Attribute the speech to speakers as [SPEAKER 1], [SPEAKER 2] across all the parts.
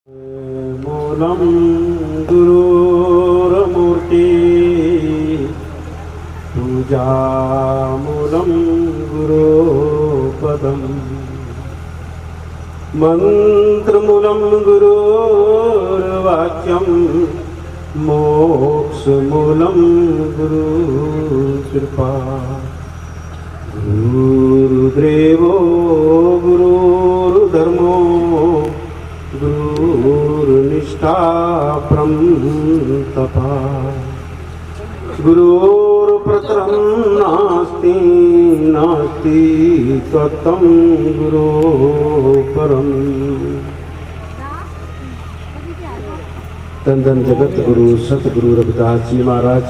[SPEAKER 1] मूलं गुरुर्मूर्ति पूजामूलं गुरुपदम् मन्त्रमूलं गुरुर्वाक्यं मोक्षमूलं गुरुकृपा गुरुर्देवो गुरुर्धर्मो गुरुर्निष्ठा तपः गुरुर्प्रतरं नास्ति नास्ति तत्तं गुरुपरम्। धन धन जगत गुरु सतगुरु रविदास जी महाराज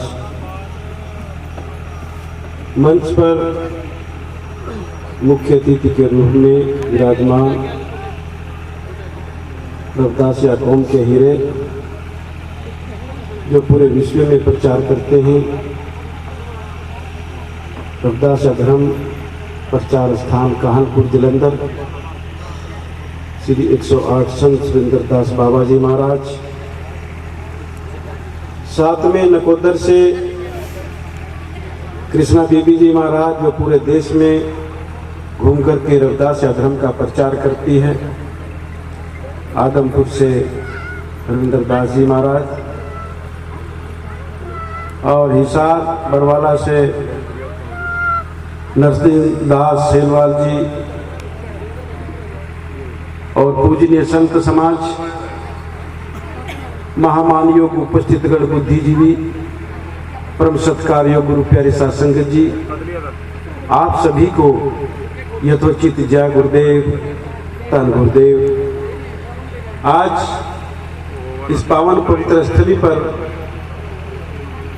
[SPEAKER 1] मंच पर मुख्य अतिथि के रूप में विराजमान रविदास या कौम के हीरे जो पूरे विश्व में प्रचार करते हैं। रविदास धर्म प्रचार स्थान काहनपुर जलंधर श्री 108 संत सुरेंद्र दास बाबा जी महाराज, साथ में नकोदर से कृष्णा बीबी जी महाराज जो पूरे देश में घूम करके रविदास धर्म का प्रचार करती है। आदमपुर से रविंद्र दास जी महाराज और हिसार बरवाला से नरसिंह दास सेलवाल जी और पूजनीय संत समाज महामान योग उपस्थित गण बुद्धिजीवी परम सत्कार्य गुरु प्यारे साध संगत जी, आप सभी को यथोचित जय गुरुदेव धन गुरुदेव। आज इस पावन पवित्र स्थली पर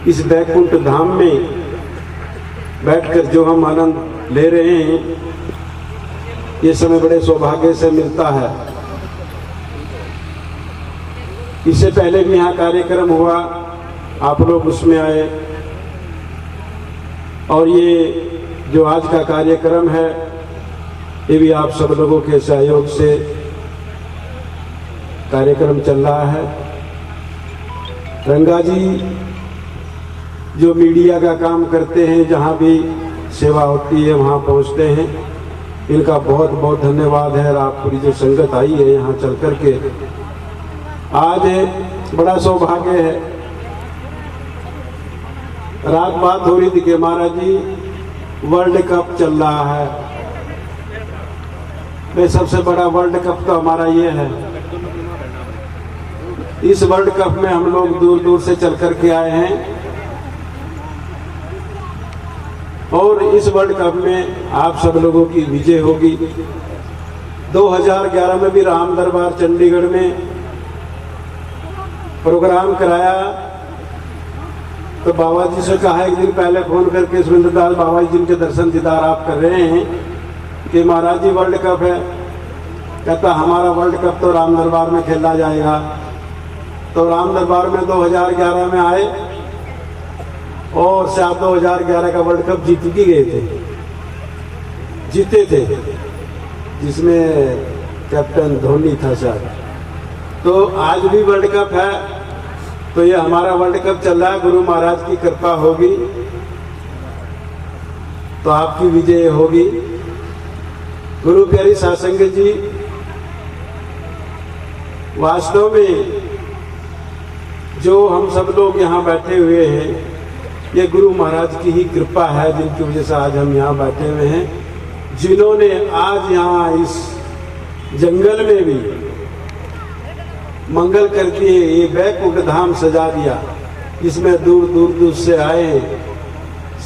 [SPEAKER 1] इस बैकुंठ धाम में बैठकर जो हम आनंद ले रहे हैं, ये समय बड़े सौभाग्य से मिलता है। इससे पहले भी यहाँ कार्यक्रम हुआ, आप लोग उसमें आए, और ये जो आज का कार्यक्रम है ये भी आप सब लोगों के सहयोग से कार्यक्रम चल रहा है। रंगा जी जो मीडिया का काम करते हैं, जहाँ भी सेवा होती है वहाँ पहुँचते हैं, इनका बहुत बहुत धन्यवाद है। और आप पूरी जो संगत आई है यहाँ चल कर के, आज बड़ा सौभाग्य है। रात बात हो रही थी कि महाराज जी वर्ल्ड कप चल रहा है, मैं सबसे बड़ा वर्ल्ड कप तो हमारा ये है। इस वर्ल्ड कप में हम लोग दूर दूर से चल कर के आए हैं, और इस वर्ल्ड कप में आप सब लोगों की विजय होगी। 2011 में भी राम दरबार चंडीगढ़ में प्रोग्राम कराया, तो बाबा जी से कहा एक दिन पहले फोन करके, सुरेंद्र दास बाबा जी जिनके दर्शन दीदार आप कर रहे हैं, कि महाराज जी वर्ल्ड कप है। कहता हमारा वर्ल्ड कप तो राम दरबार में खेला जाएगा। तो राम दरबार में 2011 में आए और शायद 2011 का वर्ल्ड कप जीत भी गए थे, जीते थे, जिसमें कैप्टन धोनी था शायद। तो आज भी वर्ल्ड कप है, तो ये हमारा वर्ल्ड कप चल रहा है। गुरु महाराज की कृपा होगी तो आपकी विजय होगी। गुरु प्यारी साध संगत जी, वास्तव में जो हम सब लोग यहाँ बैठे हुए हैं, ये गुरु महाराज की ही कृपा है, जिनकी वजह से आज हम यहाँ बैठे हुए हैं। जिन्होंने आज यहाँ इस जंगल में भी मंगल करके ये बैकुंठ धाम सजा दिया, इसमें दूर दूर दूर से आए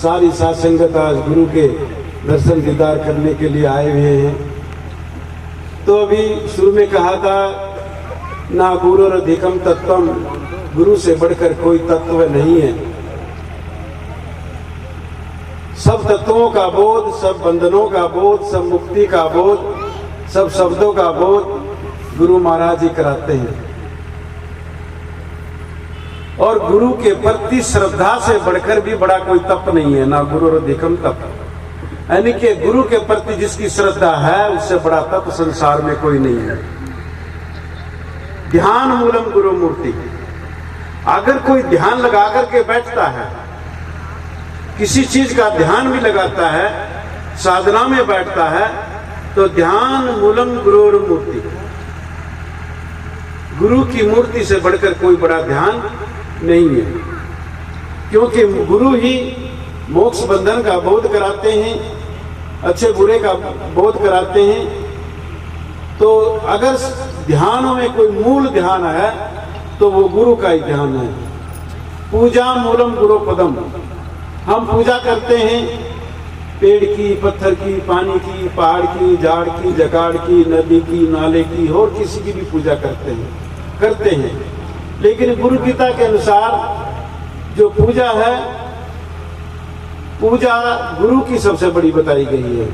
[SPEAKER 1] सारी साध संगत आज गुरु के दर्शन दीदार करने के लिए आए हुए हैं। तो अभी शुरू में कहा था, ना गुरु अधिकम तत्वम, गुरु से बढ़कर कोई तत्व नहीं है। सब तत्वों का बोध, सब बंधनों का बोध, सब मुक्ति का बोध, सब शब्दों का बोध गुरु महाराज ही कराते हैं। और गुरु के प्रति श्रद्धा से बढ़कर भी बड़ा कोई तप नहीं है, ना गुरु अधिकम तप। यानी कि गुरु के प्रति जिसकी श्रद्धा है, उससे बड़ा तप संसार में कोई नहीं है। ध्यान मूलम गुरु मूर्ति। अगर कोई ध्यान लगा करके बैठता है, किसी चीज का ध्यान भी लगाता है, साधना में बैठता है, तो ध्यान मूलम गुरु मूर्ति। गुरु की मूर्ति से बढ़कर कोई बड़ा ध्यान नहीं है, क्योंकि गुरु ही मोक्ष बंधन का बोध कराते हैं, अच्छे बुरे का बोध कराते हैं। तो अगर ध्यानों में कोई मूल ध्यान है तो वो गुरु का ही ध्यान है। पूजा मूलम गुरु पदम। हम पूजा करते हैं पेड़ की, पत्थर की, पानी की, पहाड़ की, झाड़ की, जकाड़ की, नदी की, नाले की, और किसी की भी पूजा करते हैं। लेकिन गुरु गीता के अनुसार जो पूजा है, पूजा गुरु की सबसे बड़ी बताई गई है।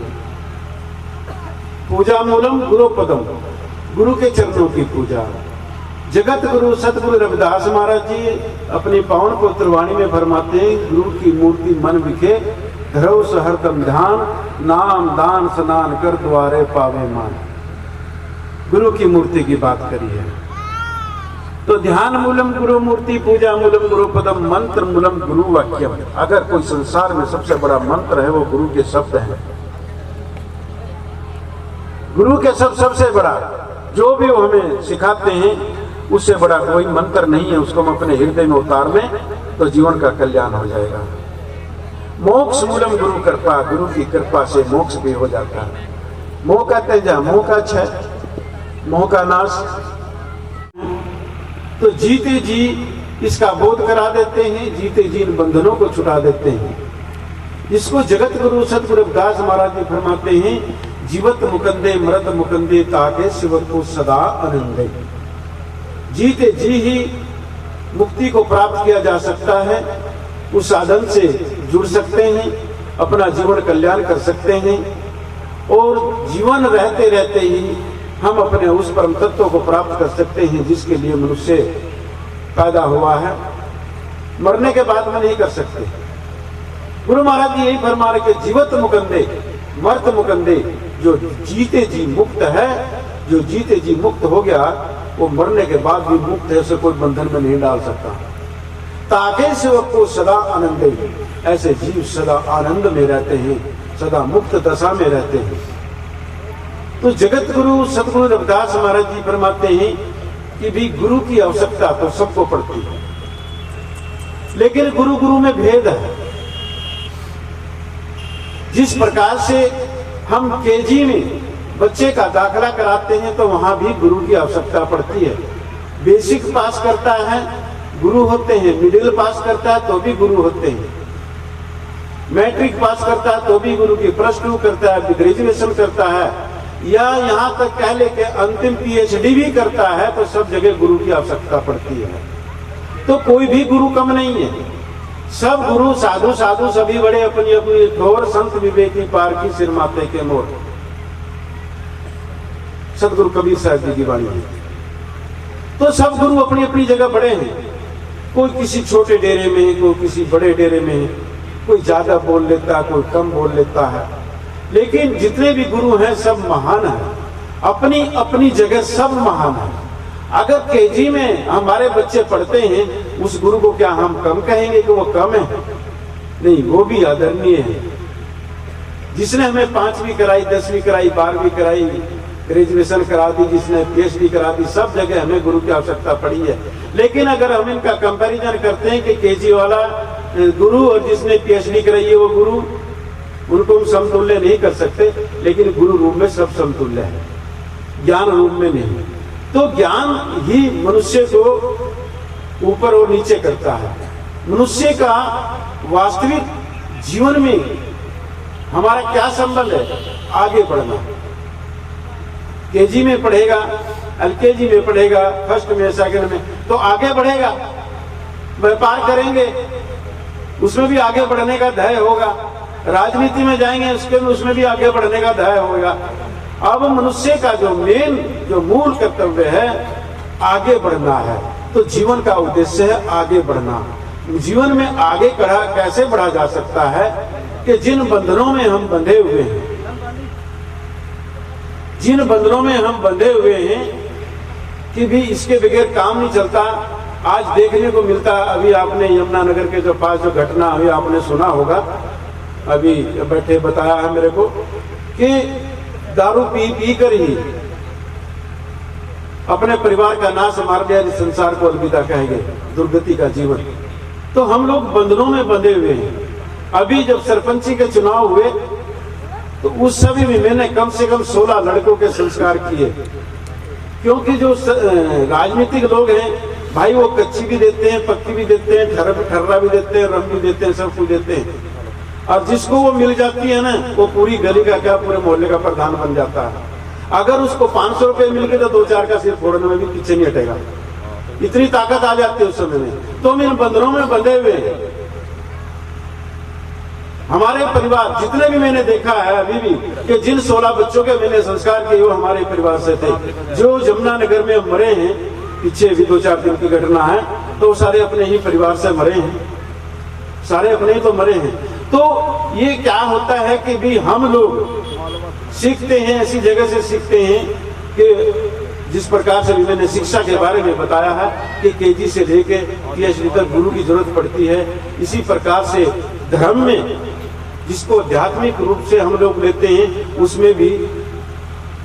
[SPEAKER 1] पूजा मूलम गुरु पदम, गुरु के चरणों की पूजा। जगत गुरु सतगुरु रविदास महाराज जी अपनी पावन पुत्र वाणी में फरमाते हैं, गुरु की मूर्ति मन विखे, धरौ सहरदम ध्यान, नाम दान स्नान कर द्वारे पावे मान। गुरु की मूर्ति की बात करी है। तो ध्यान मूलम गुरु मूर्ति, पूजा मूलम गुरु पदम, मंत्र मूलम गुरु वाक्यम। अगर कोई संसार में सबसे बड़ा मंत्र है वो गुरु के शब्द हैं। गुरु के सबसे बड़ा जो भी वो हमें सिखाते हैं उससे बड़ा कोई मंत्र नहीं है। उसको हम अपने हृदय में उतार लें तो जीवन का कल्याण हो जाएगा। मोक्ष मूलम गुरु कृपा, गुरु की कृपा से मोक्ष भी हो जाता है। मोह का तेजा, मोह का क्षय, मोह का नाश। तो जीते जी इसका बोध करा देते हैं, जीते जी इन बंधनों को छुटा देते हैं। इसको जगत गुरु सतगुरु रविदास महाराज जी फरमाते हैं, जीवत मुकंदे मृत मुकंदे ताके शिवत को सदा आनंदे। जीते जी ही मुक्ति को प्राप्त किया जा सकता है। उस साधन से जुड़ सकते हैं, अपना जीवन कल्याण कर सकते हैं, और जीवन रहते रहते ही हम अपने उस परम तत्व को प्राप्त कर सकते हैं जिसके लिए मनुष्य पैदा हुआ है। मरने के बाद में नहीं कर सकते। गुरु महाराज जी यही फरमा रहे कि जीवत मुकंदे मर्त मुकंदे, जो जीते जी मुक्त है, जो जीते जी मुक्त हो गया वो मरने के बाद भी मुक्त है, उसे कोई बंधन में नहीं डाल सकता। ताके सेवक को सदा आनंद, ऐसे जीव सदा आनंद में रहते हैं, सदा मुक्त दशा में रहते हैं। तो जगत गुरु सतगुरु रविदास महाराज जी फरमाते हैं कि भी गुरु की आवश्यकता तो सबको पड़ती है, लेकिन गुरु गुरु में भेद है। जिस प्रकार से हम केजी में बच्चे का दाखला कराते हैं तो वहां भी गुरु की आवश्यकता पड़ती है। बेसिक पास करता है गुरु होते हैं, मिडिल पास करता है तो भी गुरु होते हैं, मैट्रिक पास करता है तो भी गुरु की, +2 करता है, ग्रेजुएशन करता है, या यहाँ तक कह ले के अंतिम PhD भी करता है, तो सब जगह गुरु की आवश्यकता पड़ती है। तो कोई भी गुरु कम नहीं है। सब गुरु साधु साधु सभी बड़े अपनी अपनी ठोर, संत विवेकी पार की सिर माथे के मोर। सतगुरु कबीर साहब जी की वाणी है। तो सब गुरु अपनी अपनी जगह बड़े हैं। कोई किसी छोटे डेरे में, कोई किसी बड़े डेरे में, कोई ज्यादा बोल लेता है, कोई कम बोल लेता है, लेकिन जितने भी गुरु हैं सब महान हैं। अपनी अपनी जगह सब महान हैं। अगर केजी में हमारे बच्चे पढ़ते हैं, उस गुरु को क्या हम कम कहेंगे कि वो कम है? नहीं, वो भी आदरणीय है। जिसने हमें 5वीं कराई, 10वीं कराई, 12वीं कराई, ग्रेजुएशन करा दी, जिसने PhD करा दी, सब जगह हमें गुरु की आवश्यकता पड़ी है। लेकिन अगर हम इनका कंपैरिजन करते हैं कि केजी वाला गुरु और जिसने PhD कराई है वो गुरु, उनको हम समतुल्य नहीं कर सकते। लेकिन गुरु रूप में सब समतुल्य है, ज्ञान रूप में नहीं। तो ज्ञान ही मनुष्य को ऊपर और नीचे करता है। मनुष्य का वास्तविक जीवन में हमारा क्या संबंध है? आगे बढ़ना। केजी में पढ़ेगा, LKG में पढ़ेगा, फर्स्ट में, सेकंड में, तो आगे बढ़ेगा। व्यापार करेंगे, उसमें भी आगे बढ़ने का ध्येय होगा। राजनीति में जाएंगे, उसमें भी आगे बढ़ने का ध्येय होगा। अब मनुष्य का जो मूल कर्तव्य है आगे बढ़ना है। तो जीवन का उद्देश्य है आगे बढ़ना। जीवन में आगे कैसे बढ़ा जा सकता है कि जिन बंधनों में हम बंधे हुए हैं, जिन बंधनों में हम बंधे हुए हैं कि भी इसके बगैर काम नहीं चलता। आज देखने को मिलता, अभी आपने यमुनानगर के जो पास जो घटना हुई आपने सुना होगा, अभी बैठे बताया है मेरे को कि दारू पी कर ही अपने परिवार का नाश मार दिया, इस संसार को अलविदा कहेंगे, दुर्गति का जीवन। तो हम लोग बंधनों में बंधे हुए हैं। अभी जब सरपंची के चुनाव हुए तो उस समय भी मैंने कम से कम 16 लड़कों के संस्कार किए, क्योंकि जो राजनीतिक लोग हैं भाई वो कच्ची भी देते हैं, पक्की भी देते हैं, ठर्रा भी देते हैं, रम भी देते हैं, सब कुछ देते हैं। और जिसको वो मिल जाती है ना, वो पूरी गली का क्या पूरे मोहल्ले का प्रधान बन जाता है। अगर उसको 500 रुपए मिल गए तो 2-4 का सिर फोड़ने में भी पीछे नहीं हटेगा, इतनी ताकत आ जाती है उस समय में। तो हम इन बंधनों में बंधे हुए हैं। हमारे परिवार जितने भी मैंने देखा है अभी भी कि जिन 16 बच्चों के मैंने संस्कार किए वो हमारे परिवार से थे। जो यमुनानगर में मरे हैं, पीछे भी 2-4 दिन की घटना है, तो सारे अपने ही परिवार से मरे हैं, सारे अपने ही तो मरे हैं। तो ये क्या होता है कि भी हम लोग सीखते हैं, ऐसी जगह से सीखते हैं कि जिस प्रकार से भी मैंने शिक्षा के बारे में बताया है कि केजी से लेके पीएचडी तक गुरु की जरूरत पड़ती है। इसी प्रकार से धर्म में जिसको आध्यात्मिक रूप से हम लोग लेते हैं उसमें भी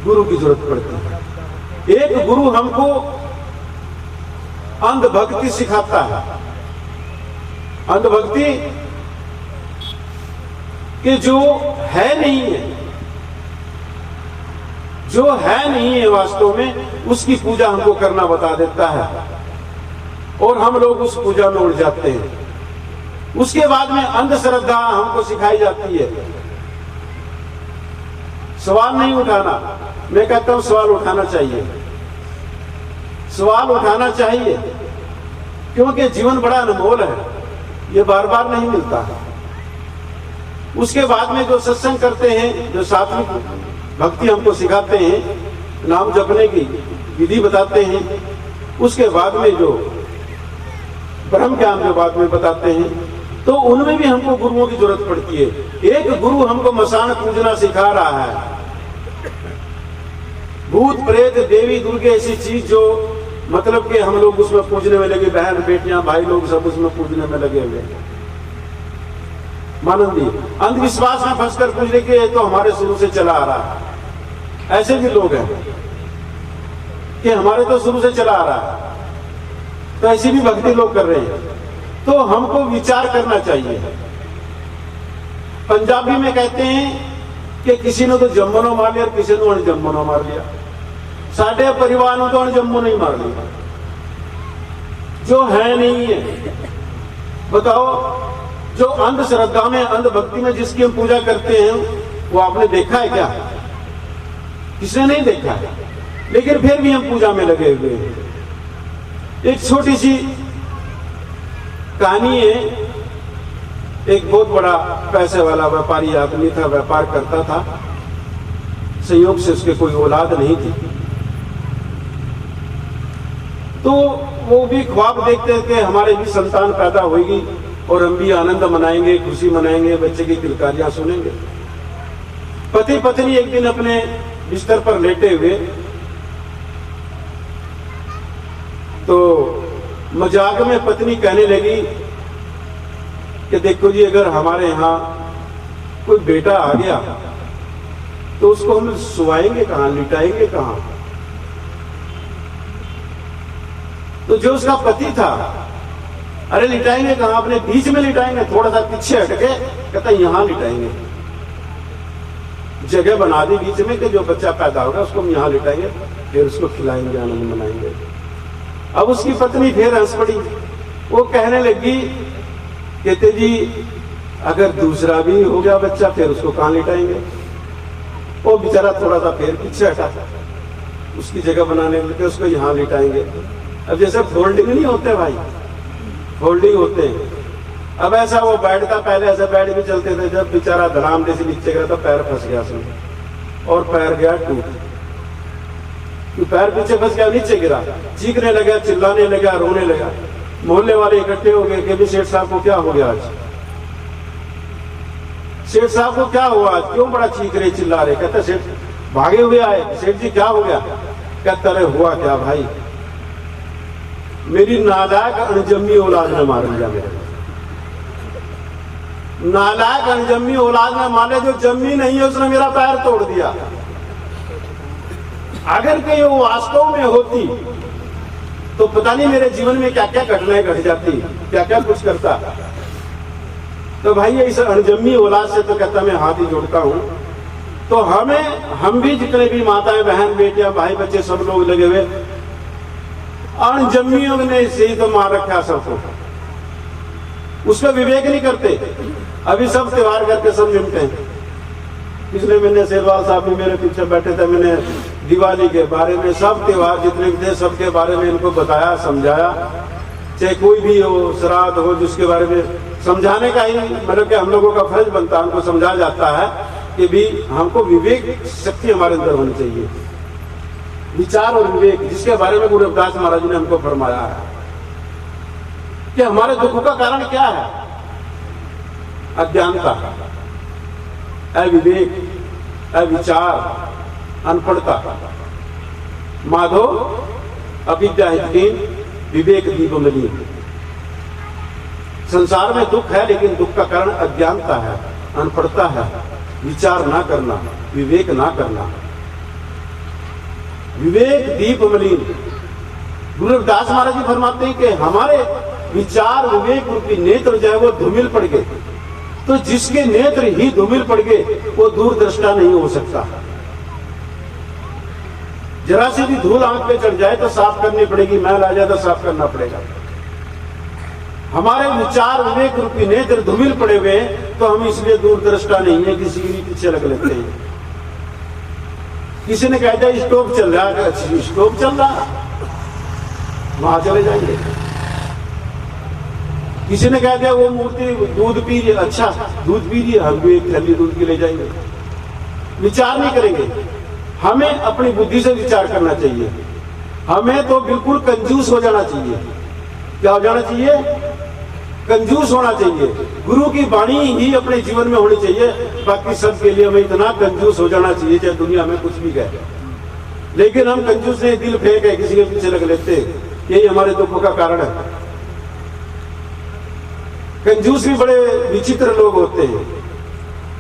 [SPEAKER 1] गुरु की जरूरत पड़ती है। एक गुरु हमको अंधभक्ति सिखाता है। अंधभक्ति कि जो है नहीं है, जो है नहीं है वास्तव में, उसकी पूजा हमको करना बता देता है और हम लोग उस पूजा में उड़ जाते हैं। उसके बाद में अंधश्रद्धा हमको सिखाई जाती है। सवाल नहीं उठाना, मैं कहता हूं सवाल उठाना चाहिए, सवाल उठाना चाहिए, क्योंकि जीवन बड़ा अनमोल है, ये बार बार नहीं मिलता। उसके बाद में जो सत्संग करते हैं, जो सात्विक भक्ति हमको सिखाते हैं, नाम जपने की विधि बताते हैं, उसके बाद में जो ब्रह्म ज्ञान के बाद में बताते हैं, तो उनमें भी हमको गुरुओं की जरूरत पड़ती है। एक गुरु हमको मसान पूजना सिखा रहा है। भूत प्रेत देवी दुर्गे ऐसी चीज जो मतलब कि हम लोग उसमें पूजने में लगे, बहन बेटियां भाई लोग सब उसमें पूजने में लगे हुए हैं। मानंदी अंधविश्वास में फंसकर पूजने के तो हमारे शुरू से चला आ रहा है। ऐसे भी लोग हैं कि हमारे तो शुरू से चला आ रहा है, तो ऐसी भी भक्ति लोग कर रहे हैं। तो हमको विचार करना चाहिए। पंजाबी में कहते हैं कि किसी ने तो जम्मो मार लिया, किसी ने अणजम्मो मार लिया। साढ़े परिवार ने तो अणजम्मो नहीं मार लिया, जो है नहीं है। बताओ, जो अंधश्रद्धा में अंधभक्ति में जिसकी हम पूजा करते हैं वो आपने देखा है क्या? किसने नहीं देखा है, लेकिन फिर भी हम पूजा में लगे हुए हैं। एक छोटी सी कहानी है। एक बहुत बड़ा पैसे वाला व्यापारी आदमी था, व्यापार करता था। संयोग से उसके कोई औलाद नहीं थी, तो वो भी ख्वाब देखते थे हमारे भी संतान पैदा होगी और हम भी आनंद मनाएंगे, खुशी मनाएंगे, बच्चे की किलकारियां सुनेंगे। पति पत्नी एक दिन अपने बिस्तर पर लेटे हुए तो मजाक में पत्नी कहने लगी कि देखो जी, अगर हमारे यहाँ कोई बेटा आ गया तो उसको हम सुवाएंगे कहां, लिटाएंगे कहां? तो जो उसका पति था, अरे लिटाएंगे कहां, अपने बीच में लिटाएंगे, थोड़ा सा पीछे हटके, कहता यहां लिटाएंगे। जगह बना दी बीच में कि जो बच्चा पैदा होगा उसको हम यहां लिटाएंगे, फिर उसको खिलाएंगे, आनंद मनाएंगे। अब उसकी पत्नी फिर हंस पड़ी। वो कहने लगी, कहते जी अगर दूसरा भी हो गया बच्चा फिर उसको कहां लिटाएंगे? वो बेचारा थोड़ा सा फिर पीछे हटा, उसकी जगह बनाने लगे, उसको यहां लिटाएंगे। अब जैसे फोल्डिंग नहीं होते भाई, फोल्डिंग होते हैं। अब ऐसा वो बैठता, पहले ऐसे बैठ भी चलते थे, जब बेचारा धड़ाम से नीचे गिरा तो पैर फंस गया उसमें और पैर गया टूट। पैर पीछे फंस गया, नीचे गिरा, चीखने लगा, चिल्लाने लगा, रोने लगा। मोहल्ले वाले इकट्ठे हो गए कि भी सेठ साहब को क्या हो गया आज? सेठ साहब को क्या हुआ आज, क्यों बड़ा चीख रहे चिल्ला रहे? कहते सेठ भागे हुए आए। सेठ जी क्या हो गया? कहता अरे हुआ क्या भाई, मेरी नालायक अनजमी औलाद ने मार लिया मेरे को। नालायक अनजमी औलाद ने मारे, जो जमी नहीं है उसने मेरा पैर तोड़ दिया। अगर कहीं वो वास्तव में होती तो पता नहीं मेरे जीवन में क्या क्या घटनाएं घट जाती, क्या क्या कुछ करता। तो भाई इस अनजमी औलाद से तो कहता मैं हाथ ही जोड़ता हूं। तो हम भी जितने भी माताएं बहन बेटियां भाई बच्चे सब लोग लगे हुए अनजमियों ने से ही तो मार रखा सबको, उसमें विवेक नहीं करते। अभी सब त्योहार करके सब निपटे हैं। पिछले महीने शेरवाल साहब भी मेरे पीछे बैठे थे, मैंने दिवाली के बारे में सब त्योहार जितने भी थे सबके बारे में इनको बताया समझाया। चाहे कोई भी हो, श्राद्ध हो, जिसके बारे में समझाने का ही मतलब कि हम लोगों का फर्ज बनता है, उनको समझाया जाता है कि भी हमको विवेक शक्ति हमारे अंदर होनी चाहिए, विचार और विवेक, जिसके बारे में गुरु रविदास महाराज ने हमको फरमाया है कि हमारे दुखों का कारण क्या है। अज्ञानता, अविवेक, अविचार, अनपढ़ता। माधो अविद्या हितकीन विवेक दीप मलिन। संसार में दुख है लेकिन दुख का कारण अज्ञानता है, अनपढ़ता है, विचार ना करना, विवेक ना करना। विवेक दीप मलिन। गुरु रविदास महाराज जी फरमाते हैं कि हमारे विचार विवेक रूपी नेत्र जो है वो धूमिल पड़ गए, तो जिसके नेत्र ही धूमिल पड़ गए वो दूरदृष्टा नहीं हो सकता। जरा सी भी धूल आंख पे चढ़ जाए तो साफ करनी पड़ेगी, मैल आ जाए तो साफ करना पड़ेगा। हमारे विचार विवेक रूपी नेत्र धूमिल पड़े हुए तो हम इसलिए दूरदृष्टा नहीं है, किसी के पीछे लग लेते हैं। किसी ने कहता है स्टोव चल रहा है, अच्छा स्टोव चल रहा, वहां चले जाएंगे। किसी ने कह दिया वो मूर्ति दूध पी रही है, अच्छा दूध पी रही है, हम भी एक थैली दूध की ले जाएंगे। विचार नहीं करेंगे। हमें अपनी बुद्धि से विचार करना चाहिए। हमें तो बिल्कुल कंजूस हो जाना चाहिए। क्या हो जाना चाहिए? कंजूस होना चाहिए। गुरु की वाणी ही अपने जीवन में होनी चाहिए। बाकी सब के लिए हमें इतना कंजूस हो जाना चाहिए चाहे दुनिया में कुछ भी कहे। लेकिन हम कंजूस नहीं, दिल फेंक है, किसी के पीछे लग लेते, यही हमारे दुखों का कारण है। कंजूस भी बड़े विचित्र लोग होते हैं।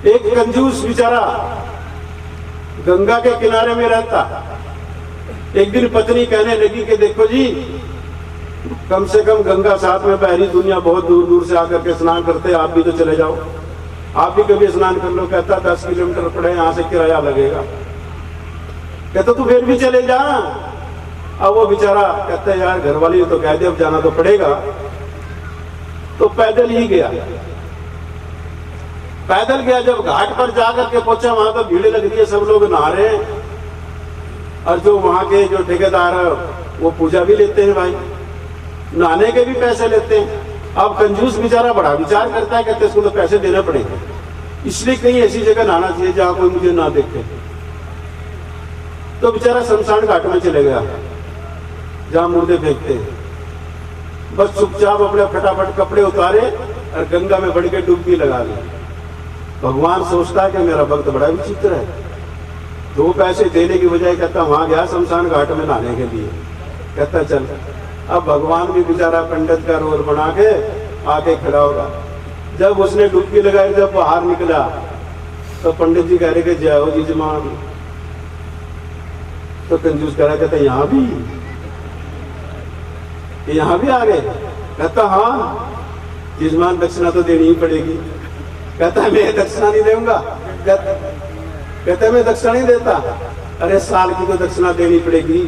[SPEAKER 1] एक कंजूस बेचारा गंगा के किनारे में रहता। एक दिन पत्नी कहने लगी कि देखो जी, कम से कम गंगा साथ में बह रही, दुनिया बहुत दूर दूर से आकर के स्नान करते, आप भी तो चले जाओ, आप भी कभी स्नान कर लो। कहता 10 किलोमीटर पड़े, यहाँ से किराया लगेगा। कहता तू फिर भी चले जा। अब वो बेचारा कहता है यार घर वाली तो कह दे, अब जाना तो पड़ेगा। तो पैदल ही गया। पैदल गया, जब घाट पर जाकर के पहुंचा, वहां तो भीड़ लग रही है, सब लोग नहा रहे हैं। और जो वहां के जो ठेकेदार है वो पूजा भी लेते हैं भाई, नहाने के भी पैसे लेते हैं। अब कंजूस बेचारा बड़ा विचार करता है, कहते इसको तो पैसे देने पड़ेंगे, इसलिए कहीं ऐसी जगह नहाना चाहिए जहां कोई मुझे ना देखे। तो बेचारा शमशान घाट में चले गया जहां मुर्दे फेंकते हैं। बस चुपचाप अपने फटाफट कपड़े उतारे और गंगा में बढ़ के डुबकी लगा ली। भगवान सोचता है कि मेरा भक्त बड़ा विचित्र है, 2 पैसे देने की बजाय कहता वहां गया शमशान घाट में नहाने के लिए। कहता चल। अब भगवान भी बेचारा पंडित का रोल बना के आके खड़ा होगा। जब उसने डुबकी लगाई, जब बाहर निकला तो पंडित जी कह रहे कि जय हो जी जमान। तो कंजूस कह रहा, कहता यहाँ भी आ गए। कहता हाँ यजमान, दक्षिणा तो देनी ही पड़ेगी। कहता है मैं दक्षिणा नहीं दूंगा। कहता है मैं दक्षिणा नहीं देता। अरे साल की तो दक्षिणा देनी पड़ेगी।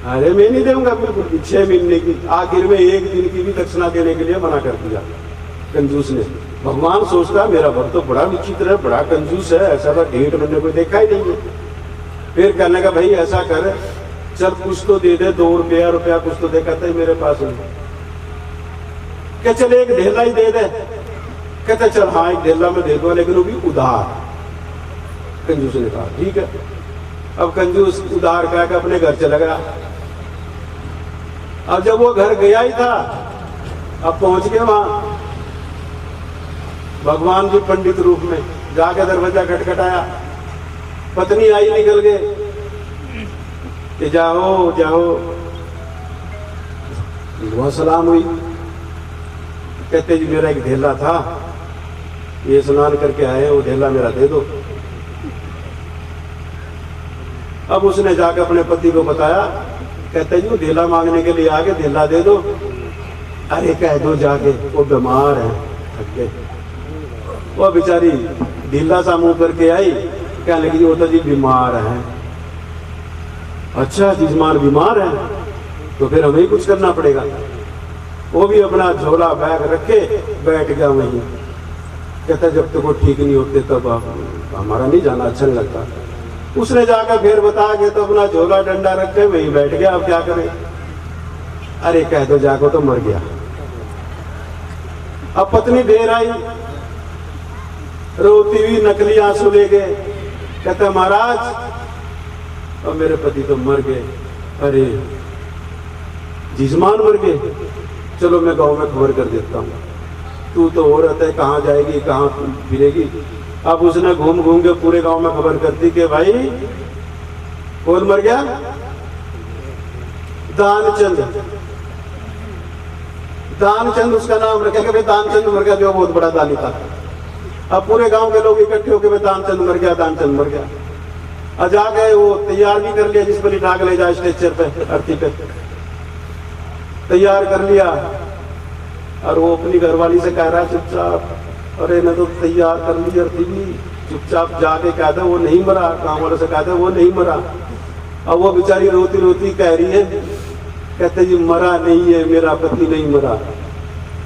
[SPEAKER 1] अरे मैं नहीं दूंगा बिल्कुल, 6 महीने की, आखिर में 1 दिन की भी दक्षिणा देने के लिए मना कर दिया कंजूस ने। भगवान सोचता मेरा भक्त तो बड़ा विचित्र है, बड़ा कंजूस है, ऐसा तो ढेट मैंने कोई देखा ही नहीं है। फिर कहने का भाई ऐसा कर, चल कुछ तो दे दे, 2 रुपया कुछ तो दे। कहता है मेरे पास नहीं। क्या चल एक ढेला ही दे दे। कहता चल हाँ एक ढेला में दे दो, लेकिन वो भी उधार। कंजूस ने कहा ठीक है। अब कंजूस उधार कह के अपने घर चला गया। अब जब वो घर गया ही था, अब पहुंच गए वहां, भगवान जी पंडित रूप में जाके दरवाजा खटखटाया। पत्नी आई, निकल गए कि जाओ जाओ। दुआ सलाम हुई। कहते जी मेरा एक ढेला था, ये स्नान करके आए, वो ढेला मेरा दे दो। अब उसने जाकर अपने पति को बताया, कहते जी वो ढेला मांगने के लिए आगे, ढेला दे दो। अरे कह दो जाके, वो बीमार है, थक गए। वो बेचारी ढीला सा मुंह करके आई, कहने लगी वो तो जी बीमार है। अच्छा जिस्मान बीमार है तो फिर हमें ही कुछ करना पड़ेगा। वो भी अपना झोला बैग रखे बैठ गया वहीं। कहता जब तक वो ठीक नहीं होते तब हमारा नहीं जाना अच्छा नहीं लगता। उसने जाकर फिर बता के तो अपना झोला डंडा रखे वहीं बैठ गया। अब क्या करे? अरे कह दो जाको तो मर गया। अब पत्नी देर आई, रोती हुई नकली आंसू ले गए। कहता महाराज अब मेरे पति तो मर गए। अरे जिस्मान मर गए, चलो मैं गांव में खबर कर देता हूँ। तू तो औरत है, कहाँ जाएगी कहाँ फिरेगी। अब उसने घूम घूम के पूरे गांव में खबर कर दी कि भाई कौन मर गया? दानचंद। दानचंद उसका नाम रखा कि भाई दानचंद मर गया, जो बहुत बड़ा दानी था। अब पूरे गांव के लोग इकट्ठे होकर भाई दानचंद मर गया, दानचंद मर गया। और जाके वो तैयार भी कर लिया, जिस पर लिटा के ले जाए स्ट्रेचर पे, अर्थी पे तैयार कर लिया। और वो अपनी घरवाली से कह रहा है चुपचाप, अरे मैं तो तैयार कर ली अर्थी भी, चुपचाप जाके कहता वो नहीं मरा। गाँव वालों से कहता वो नहीं मरा। अब वो बेचारी रोती रोती कह रही है, कहते जी मरा नहीं है, मेरा पति नहीं मरा।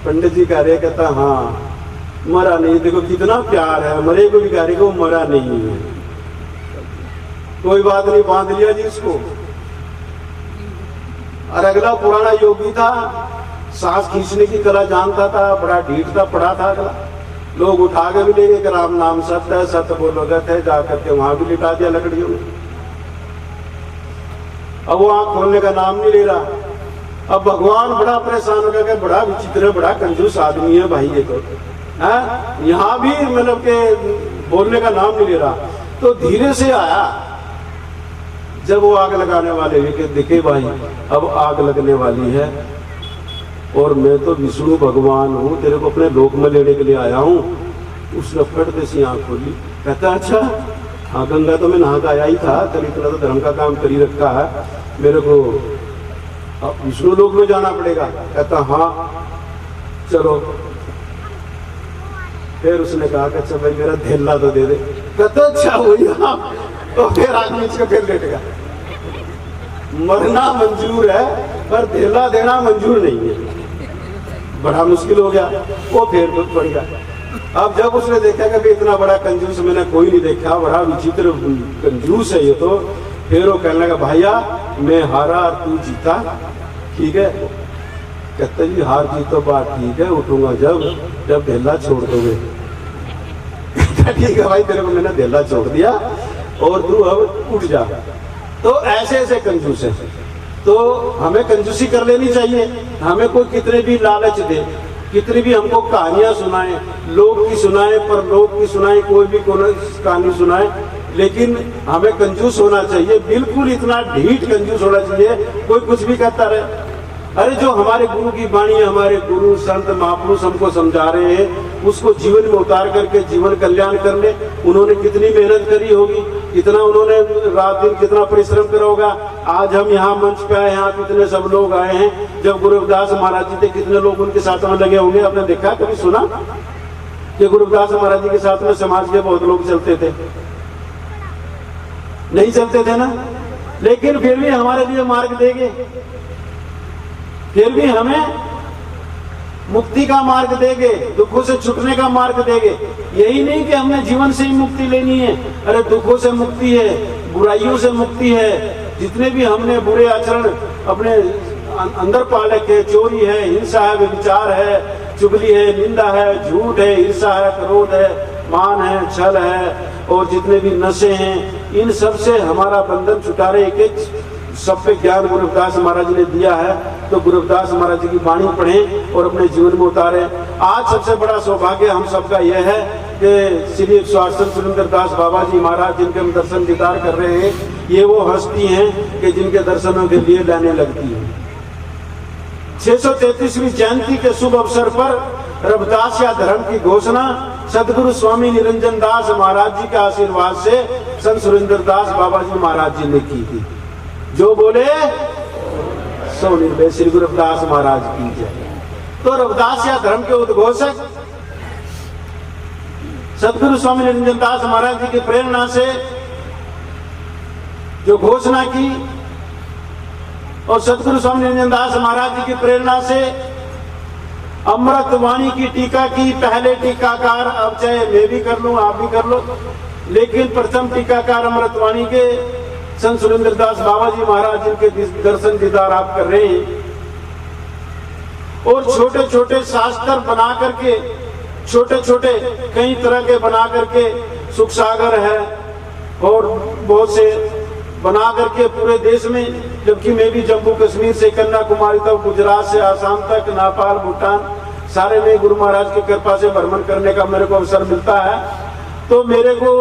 [SPEAKER 1] पंडित जी कह रहे, कहता हाँ मरा नहीं। देखो कितना प्यार है, मरे को भी कह रहे वो मरा नहीं है। कोई बात नहीं, बांध लिया जी इसको। और अगला पुराना योगी था, सांस खींचने की कला जानता था, बड़ा ढीठ था, पड़ा था अगला। लोग उठा के भी ले गए, राम नाम सत्य है, सत्य बोलोगत है, जाकर के वहां भी लिटा दिया लकड़ियों में। अब वो आंख खोलने का नाम नहीं ले रहा। अब भगवान बड़ा परेशान हो गया, बड़ा विचित्र है, बड़ा कंजूस आदमी है भाई ये तो है। यहाँ भी मतलब के बोलने का नाम नहीं ले रहा। तो धीरे से आया, जब वो आग लगाने वाले दिखे भाई अब आग लगने वाली है और मैं तो विष्णु भगवान हूँ, तेरे को अपने लोक में लेने के लिए आया हूँ। उसने फटते सी आंख खोली। कहता अच्छा हाँ, गंगा तो मैं नहा के आया ही था, तेरी इतना तो धर्म का काम करी रखा है, मेरे को विष्णु लोक में जाना पड़ेगा। कहता हाँ चलो। फिर उसने कहा कि अच्छा भाई मेरा ढेला तो दे दे। कहता अच्छा वही हाँ। तो फिर आदमी इसको फिर लेट गया। मरना मंजूर है पर ढेला देना मंजूर नहीं है, बड़ा मुश्किल हो गया। वो फिर दुख पड़ गया। अब जब उसने देखा कि इतना बड़ा कंजूस मैंने कोई नहीं देखा, बड़ा विचित्र कंजूस है ये तो, फिर वो कहने लगा भैया मैं हारा और तू जीता, ठीक है। कहते जी हार जीत तो बात ठीक है, उठूंगा जब ढेला छोड़ दोगे। ठीक है भाई तेरे को मैंने ढेला छोड़ दिया और तू अब उठ जा। तो ऐसे ऐसे कंजूस है। तो हमें कंजूसी कर लेनी चाहिए। हमें कोई कितने भी लालच दे, कितनी भी हमको कहानियां सुनाए, लोग की सुनाए, पर लोग की सुनाए, कोई भी कहानी सुनाए, लेकिन हमें कंजूस होना चाहिए। बिल्कुल इतना ढीठ कंजूस होना चाहिए, कोई कुछ भी कहता रहे। अरे जो हमारे गुरु की वाणी, हमारे गुरु संत महापुरुष हमको समझा रहे हैं, उसको जीवन में उतार करके जीवन कल्याण कर ले। उन्होंने कितनी मेहनत करी होगी, कितना उन्होंने रात दिन कितना परिश्रम करा होगा। आज हम यहाँ मंच पे आए, यहाँ कितने सब लोग आए हैं। जब गुरु रविदास महाराज जी थे कितने लोग उनके साथ में लगे होंगे, आपने देखा कभी सुना कि गुरु रविदास महाराज जी के साथ में समाज के बहुत लोग चलते थे? नहीं चलते थे ना, लेकिन फिर भी हमारे लिए मार्ग देंगे, फिर भी हमें मुक्ति का मार्ग देंगे, दुखों से छुटने का मार्ग देंगे। यही नहीं कि हमने जीवन से ही मुक्ति लेनी है। अरे दुखों से मुक्ति है, बुराइयों से मुक्ति है। जितने भी हमने बुरे आचरण अपने अंदर पाले के, चोरी है, हिंसा है, व्यभिचार है, चुगली है, निंदा है, झूठ है, ईर्षा है, क्रोध है, मान है, छल है, और जितने भी नशे हैं, इन सब से हमारा बंधन छुटारे एक सब पे ज्ञान गुरु रविदास महाराज जी ने दिया है। तो गुरु रविदास महाराज जी की वाणी पढ़ें और अपने जीवन में उतारें। आज सबसे बड़ा सौभाग्य हम सबका यह है कि श्री 108 सुरेंद्र दास बाबा जी महाराज जिनके हम दर्शन दीदार कर रहे हैं, ये वो हस्ती हैं कि जिनके दर्शनों के लिए लाने लगती है। 633वीं जयंती के शुभ अवसर पर रविदास या धर्म की घोषणा सदगुरु स्वामी निरंजन दास महाराज जी के आशीर्वाद से संत सुरेंद्र दास बाबा जी महाराज जी ने की थी। जो बोले सो निर्भय श्री गुरु रविदास महाराज की जय। तो रविदास या धर्म के उद्घोषक सदगुरु स्वामी निरंजन दास महाराज जी की प्रेरणा से जो घोषणा की और सदगुरु स्वामी निरंजन दास महाराज जी की प्रेरणा से अमृतवाणी की टीका की। पहले टीकाकार, अब चाहे मैं भी कर लूं आप भी कर लो, लेकिन प्रथम टीकाकार अमृतवाणी के संत सुरेंद्र दास बाबा जी महाराज जी के दर्शन दीदार आप कर रहे हैं। और छोटे छोटे शास्त्र बना करके, छोटे छोटे कई तरह के बना करके, सुख सागर है और बहुत से बना करके पूरे देश में, जबकि मैं भी जम्मू कश्मीर से कन्याकुमारी तक, गुजरात से आसाम तक, नेपाल, भूटान, सारे में गुरु महाराज की कृपा से भ्रमण करने का मेरे को अवसर मिलता है। तो मेरे को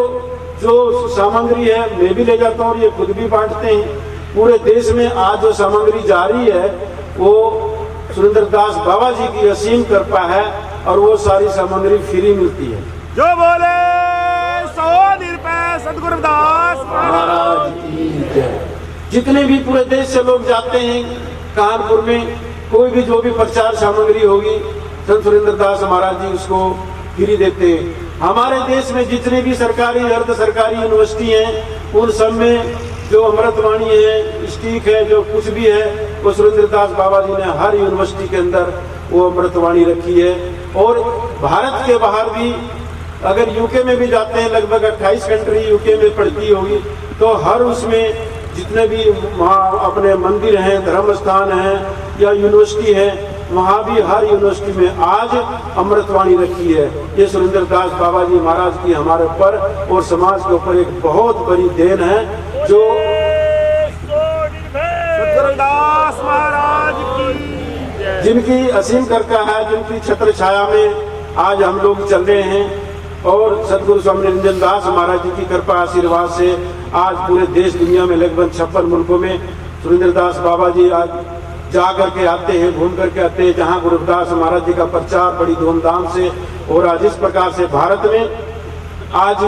[SPEAKER 1] जो सामग्री है मैं भी ले जाता हूँ और ये खुद भी बांटते हैं। पूरे देश में आज जो सामग्री जा रही है वो सुरेंद्र दास बाबा जी की असीम कृपा है और वो सारी सामग्री फ्री मिलती है।
[SPEAKER 2] जो बोले सो निर्भय सदगुरु रविदास
[SPEAKER 1] महाराज की जय। जितने भी पूरे देश से लोग जाते हैं कानपुर में, कोई भी जो भी प्रचार सामग्री होगी संत सुरेंद्र दास महाराज जी उसको फ्री देते हैं। हमारे देश में जितने भी सरकारी अर्ध सरकारी यूनिवर्सिटी हैं उन सब में जो अमृतवाणी है, स्टीक है, जो कुछ भी है वो सुरेंद्र दास बाबा जी ने हर यूनिवर्सिटी के अंदर वो अमृतवाणी रखी है। और भारत के बाहर भी अगर यूके में भी जाते हैं, लगभग 28 कंट्री यूके में पड़ती होगी, तो हर उसमें जितने भी वहाँ अपने मंदिर हैं, धर्म स्थान हैं या यूनिवर्सिटी है, वहाँ भी हर यूनिवर्सिटी में आज अमृतवाणी रखी है। ये सुरेंद्र दास बाबा जी महाराज की हमारे ऊपर और समाज के ऊपर एक बहुत बड़ी देन है, जो
[SPEAKER 2] सदगुरु रविदास महाराज की,
[SPEAKER 1] जिनकी असीम कृपा है, जिनकी छत्र छाया में आज हम लोग चल रहे हैं। और सदगुरु स्वामी निरंजन दास महाराज जी की कृपा आशीर्वाद से आज पूरे देश दुनिया में लगभग 56 मुल्कों में सुरेंद्र दास बाबा जी आज जा करके आते हैं, घूम करके आते हैं। जहाँ गुरु रविदास महाराज जी का प्रचार बड़ी धूमधाम से और आज इस प्रकार से भारत में आज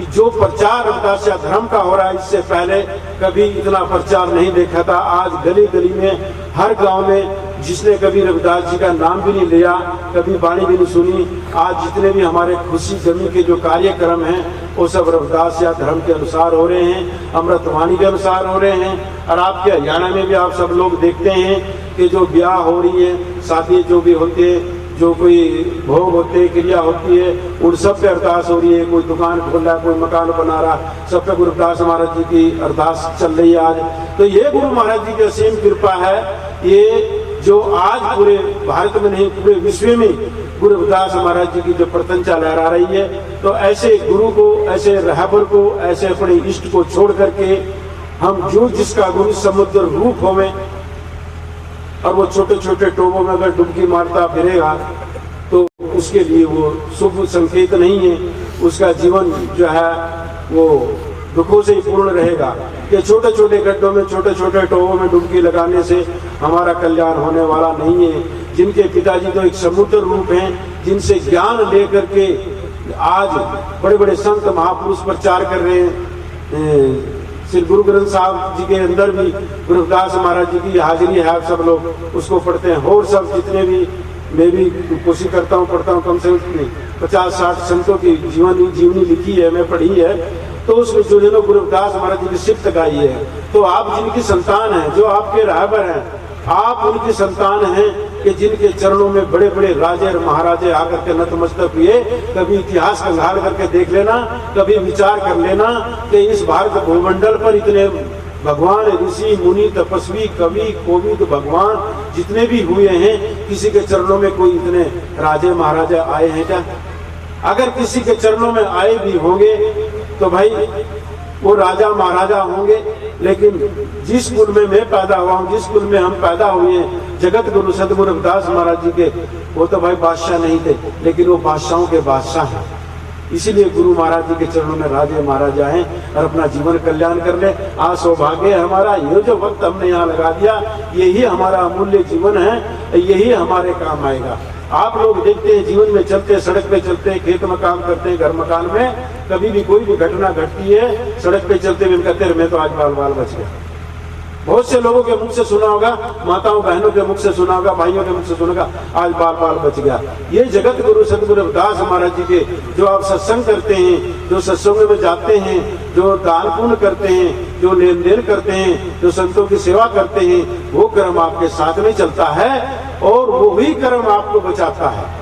[SPEAKER 1] जो प्रचार रविदास धर्म का हो रहा है, इससे पहले कभी इतना प्रचार नहीं देखा था। आज गली गली में, हर गांव में जिसने कभी रविदास जी का नाम भी नहीं लिया, कभी वाणी भी नहीं सुनी, आज जितने भी हमारे खुशी जमी के जो कार्यक्रम हैं वो सब रविदास या धर्म के अनुसार हो रहे हैं, अमृतवाणी के अनुसार हो रहे हैं। और आपके हरियाणा में भी आप सब लोग देखते हैं कि जो ब्याह हो रही है, शादी जो भी होते हैं, जो कोई भोग होते, क्रिया होती है, उन सब पे अरदास हो रही है। कोई दुकान खोल रहा है, कोई मकान बना रहा, सब पे गुरु रविदास महाराज जी की अरदास चल रही है आज। तो ये गुरु महाराज जी की असीम कृपा है, ये जो आज पूरे भारत में नहीं पूरे विश्व में गुरु रविदास महाराज जी की जो प्रशंसा लहरा रही है। तो ऐसे गुरु को, ऐसे रहबर को, ऐसे अपने इष्ट को छोड़ करके हम जो जिसका गुरु समुद्र रूप होवे और वो छोटे छोटे टोबों में अगर डुबकी मारता फिरेगा तो उसके लिए वो शुभ संकेत नहीं है, उसका जीवन जो है वो दुखों से ही पूर्ण रहेगा। ये छोटे छोटे गड्ढों में, छोटे छोटे टोबों में डुबकी लगाने से हमारा कल्याण होने वाला नहीं है। जिनके पिताजी तो एक समुद्र रूप हैं, जिनसे ज्ञान लेकर के आज बड़े बड़े संत महापुरुष प्रचार कर रहे हैं। श्री गुरु ग्रंथ साहब जी के अंदर भी गुरु रविदास महाराज जी की हाजिरी है, आप सब लोग उसको पढ़ते हैं। और सब जितने भी, मैं भी कोशिश करता हूँ, पढ़ता हूँ, कम से कम 50-60 संतों की जीवनी लिखी है, मैं पढ़ी है। तो उसमें जो जिन्होंने गुरु रविदास महाराज जी की सिफ्त गाई है, तो आप जिनकी संतान हैं, जो आपके रहबर हैं, आप उनकी संतान हैं कि जिनके चरणों में बड़े बड़े राजे और महाराजे आकर के नतमस्तक हुए। कभी इतिहास कंगाल करके देख लेना, कभी विचार कर लेना कि इस भारत भूमंडल पर इतने भगवान, ऋषि, मुनि, तपस्वी, कवि, कोविद, भगवान जितने भी हुए हैं, किसी के चरणों में कोई इतने राजे महाराजे आए हैं क्या? अगर किसी के चरणों में आए भी होंगे तो भाई वो राजा महाराजा होंगे, लेकिन जिस कुल में मैं पैदा हुआ हूँ, जिस कुल में हम पैदा हुए हैं, जगत गुरु सदगुरु रविदास महाराज जी के, वो तो भाई बादशाह नहीं थे, लेकिन वो बादशाहों के बादशाह हैं। इसीलिए गुरु महाराज जी के चरणों में राजे महाराजा हैं और अपना जीवन कल्याण कर ले। आज सौभाग्य है हमारा, ये जो वक्त हमने यहाँ लगा दिया, यही हमारा अमूल्य जीवन है। यही हमारे काम आएगा। आप लोग देखते हैं जीवन में चलते, सड़क पे चलते हैं, खेत में काम करते हैं, घर मकान में कभी भी कोई भी घटना घटती है, सड़क पे चलते हुए कहते हैं मैं तो आज बाल बाल बच गया। बहुत से लोगों के मुख से सुना होगा, माताओं बहनों के मुख से सुना होगा, भाइयों के मुख से सुना होगा, आज बाल बाल बच गया। ये जगत गुरु सतगुरु रविदास महाराज जी के जो आप सत्संग करते हैं, जो सत्संग में जाते हैं, जो दान पुण्य करते हैं, जो लेन देन करते हैं, जो संतों की सेवा करते हैं, वो कर्म आपके साथ में चलता है और वो ही कर्म आपको बचाता है।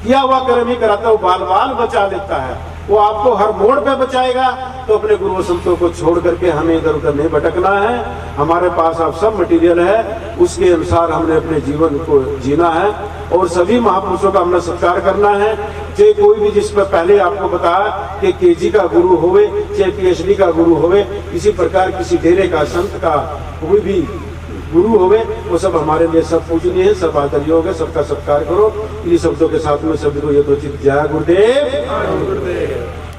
[SPEAKER 1] किया हुआ कर्म ही कराता है, वो बाल बाल बचा लेता है। वो आपको हर मोड़ पे बचाएगा। तो अपने गुरु संतों को छोड़ करके हमें इधर उधर नहीं भटकना है। हमारे पास अब सब मटेरियल है, उसके अनुसार हमने अपने जीवन को जीना है और सभी महापुरुषों का हमने सत्कार करना है। चाहे कोई भी, जिस पर पहले आपको बताया कि केजी का गुरु होवे, चाहे PhD का गुरु होवे, इसी प्रकार किसी डेरे का, संत का कोई भी गुरु होवे, वो सब हमारे लिए सब पूजनीय है, सब आदरणीय होगा। सबका सत्कार करो। इन्हीं शब्दों के साथ में सभी को ये तो जय गुरुदेव।